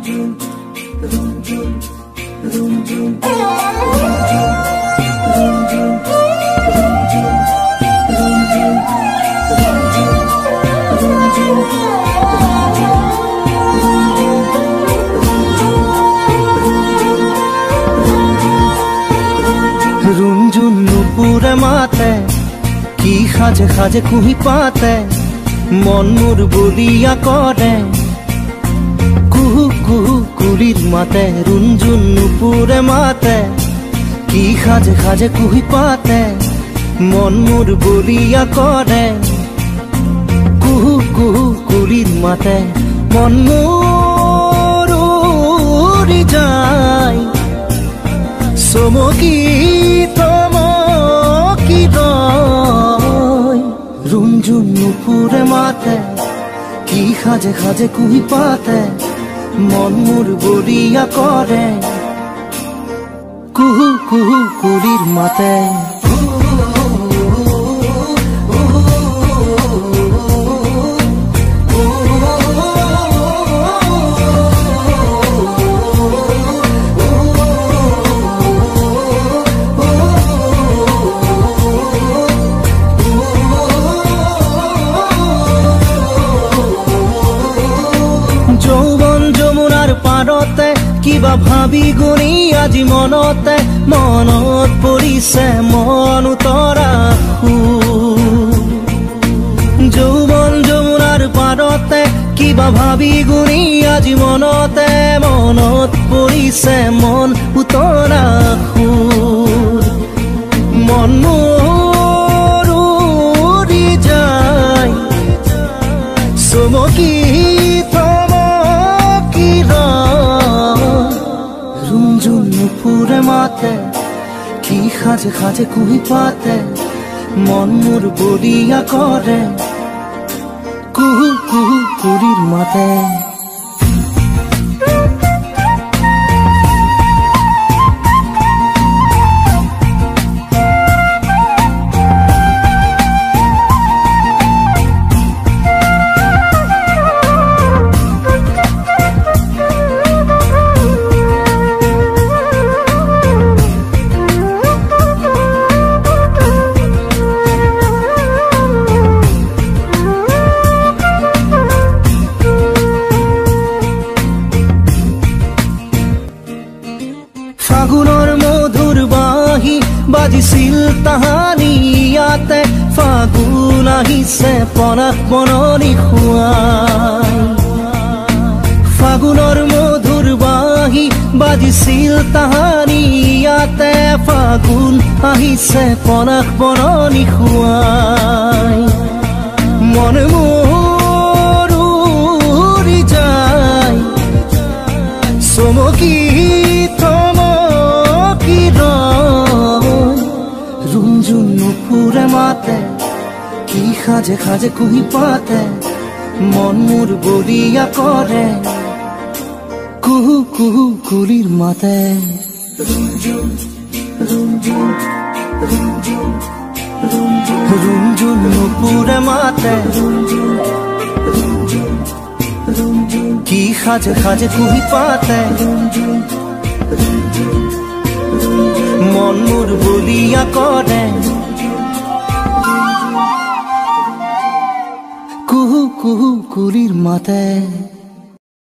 रुंझुन नुपुरे माते की खाजे खाजे कुही पाते मन मोर बलिया करे कुहू कुहू कुलिर माते रुंझुन नुपुरे माते की खाजे खाजे कुही पाते मन मोर बलिया करे कुहू कुहू कुलिर माते मन मोर उड़ी जाय सोमकी तमकी रय रुंझुन नुपुरे माते की खाजे खाजे कुही पाते मन मोर बलिया करे कुहू कुहू कुलिर माते পাৰতে কিবা ভাবি গুণি আজি মনতে মনত পৰিছে মন উতৰা যৌৱন যমুনাৰ পাৰতে কিবা ভাবি গুণি আজি মনতে মনত পৰিছে মন উতৰা মন মোৰ উৰি যায় চমকি नुपुरे माते की खाजे खाजे कुही पाते मन मोर बलिया करे कुहू कुहू कुलिर माते ফাগুনৰ মধুৰ বাঁহী বাজিছিল তাহানি ইয়াতে ফাগুন আহিছে পনাস বননি খুৱাই ফাগুনৰ মধুৰ বাঁহী বাজিছিল তাহানি ইয়াতে ফাগুন আহিছে পনাস বননি খুৱাই মন মোৰ উৰি যায় চমকি रुंझुन नुपुरे माते की खाजे खाजे कुही पाते मन मोर बलिया करे कुहू कुहू कुलिर माते रुंझुन नुपुरे माते की खाजे खाजे कुही पाते मन मोर बलिया करे कुहू कुहू कुलिर माते।